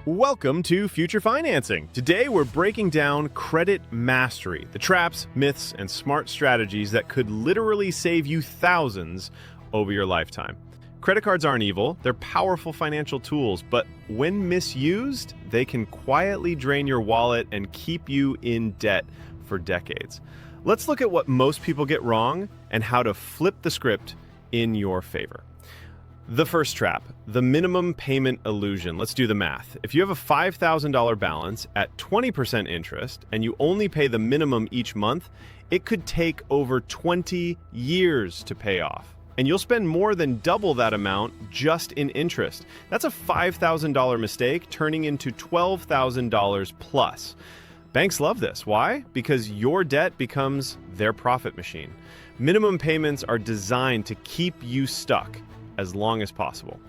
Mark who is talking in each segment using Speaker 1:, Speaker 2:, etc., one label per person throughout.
Speaker 1: Welcome to Future Financing. Today we're breaking down credit mastery, the traps, myths, and smart strategies that could literally save you thousands over your lifetime. Credit cards aren't evil, they're powerful financial tools, but when misused, they can quietly drain your wallet and keep you in debt for decades. Let's look at what most people get wrong and how to flip the script in your favor. The first trap, the minimum payment illusion. Let's do the math. If you have a $5,000 balance at 20% interest and you only pay the minimum each month, it could take over 20 years to pay off. And you'll spend more than double that amount just in interest. That's a $5,000 mistake turning into $12,000 plus. Banks love this. Why? Because your debt becomes their profit machine. Minimum payments are designed to keep you stuck as long as possible.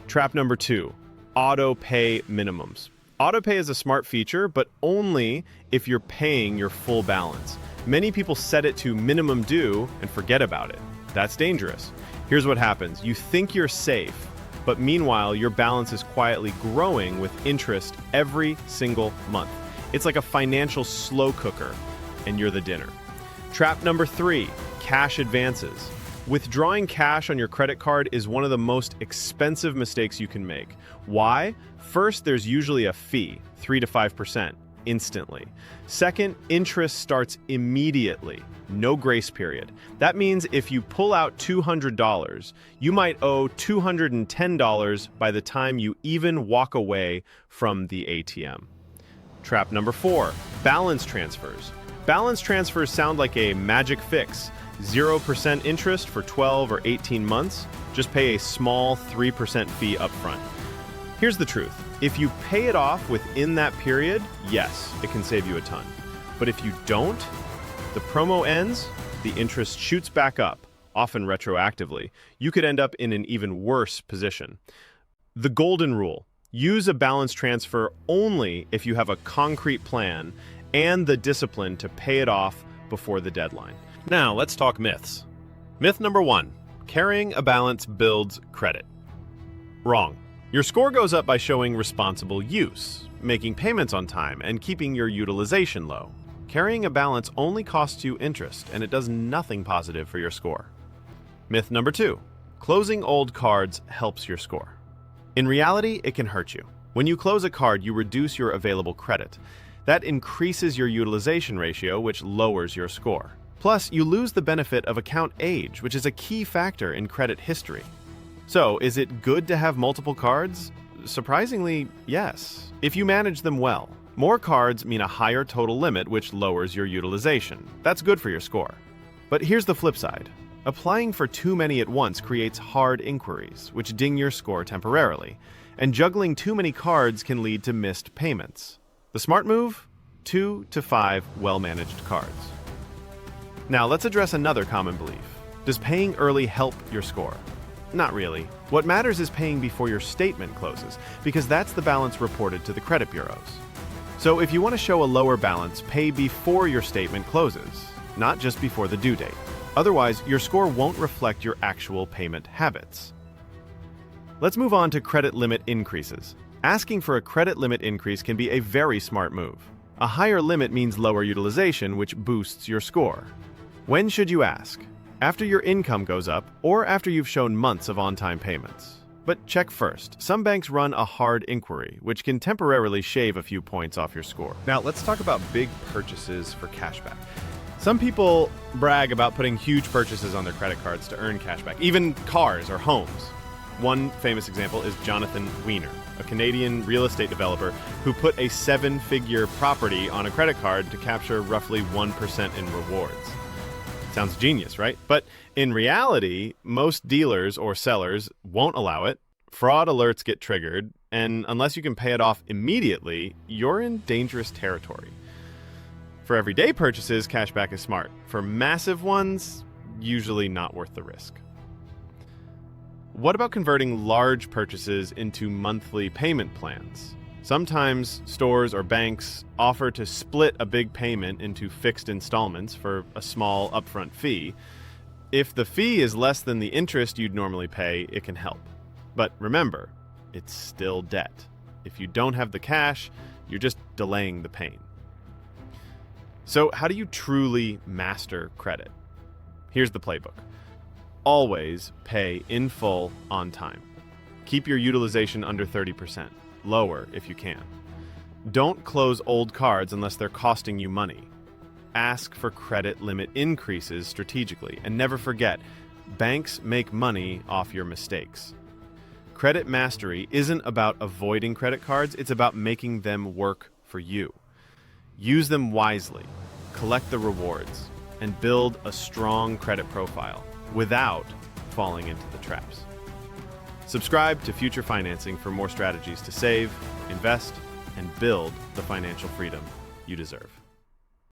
Speaker 1: Trap number 2, auto pay minimums. Auto pay is a smart feature, but only if you're paying your full balance. Many people set it to minimum due and forget about it. That's dangerous. Here's what happens. You think you're safe, but meanwhile, your balance is quietly growing with interest every single month. It's like a financial slow cooker, and you're the dinner. Trap number 3, cash advances. Withdrawing cash on your credit card is one of the most expensive mistakes you can make. Why? First, there's usually a fee, 3 to 5%, instantly. Second, interest starts immediately, no grace period. That means if you pull out $200, you might owe $210 by the time you even walk away from the ATM. Trap number 4, balance transfers. Balance transfers sound like a magic fix. 0% interest for 12 or 18 months, just pay a small 3% fee upfront. Here's the truth. If you pay it off within that period, yes, it can save you a ton. But if you don't, the promo ends, the interest shoots back up, often retroactively. You could end up in an even worse position. The golden rule: use a balance transfer only if you have a concrete plan and the discipline to pay it off before the deadline. Now, let's talk myths. Myth number 1, carrying a balance builds credit. Wrong. Your score goes up by showing responsible use, making payments on time, and keeping your utilization low. Carrying a balance only costs you interest, and it does nothing positive for your score. Myth number 2, closing old cards helps your score. In reality, it can hurt you. When you close a card, you reduce your available credit. That increases your utilization ratio, which lowers your score. Plus, you lose the benefit of account age, which is a key factor in credit history. So, is it good to have multiple cards? Surprisingly, yes, if you manage them well. More cards mean a higher total limit, which lowers your utilization. That's good for your score. But here's the flip side. Applying for too many at once creates hard inquiries, which ding your score temporarily. And juggling too many cards can lead to missed payments. The smart move? 2 to 5 well-managed cards. Now, let's address another common belief. Does paying early help your score? Not really. What matters is paying before your statement closes, because that's the balance reported to the credit bureaus. So if you want to show a lower balance, pay before your statement closes, not just before the due date. Otherwise, your score won't reflect your actual payment habits. Let's move on to credit limit increases. Asking for a credit limit increase can be a very smart move. A higher limit means lower utilization, which boosts your score. When should you ask? After your income goes up, or after you've shown months of on-time payments? But check first. Some banks run a hard inquiry, which can temporarily shave a few points off your score. Now, let's talk about big purchases for cashback. Some people brag about putting huge purchases on their credit cards to earn cashback, even cars or homes. One famous example is Jonathan Weiner, a Canadian real estate developer who put a 7-figure property on a credit card to capture roughly 1% in rewards. Sounds genius, right? But in reality, most dealers or sellers won't allow it. Fraud alerts get triggered, and unless you can pay it off immediately, you're in dangerous territory. For everyday purchases, cashback is smart. For massive ones, usually not worth the risk. What about converting large purchases into monthly payment plans? Sometimes stores or banks offer to split a big payment into fixed installments for a small upfront fee. If the fee is less than the interest you'd normally pay, it can help. But remember, it's still debt. If you don't have the cash, you're just delaying the pain. So, how do you truly master credit? Here's the playbook. Always pay in full on time. Keep your utilization under 30%, lower if you can. Don't close old cards unless they're costing you money. Ask for credit limit increases strategically, and never forget, banks make money off your mistakes. Credit mastery isn't about avoiding credit cards, it's about making them work for you. Use them wisely, collect the rewards, and build a strong credit profile without falling into the traps. Subscribe to Future Financing for more strategies to save, invest, and build the financial freedom you deserve.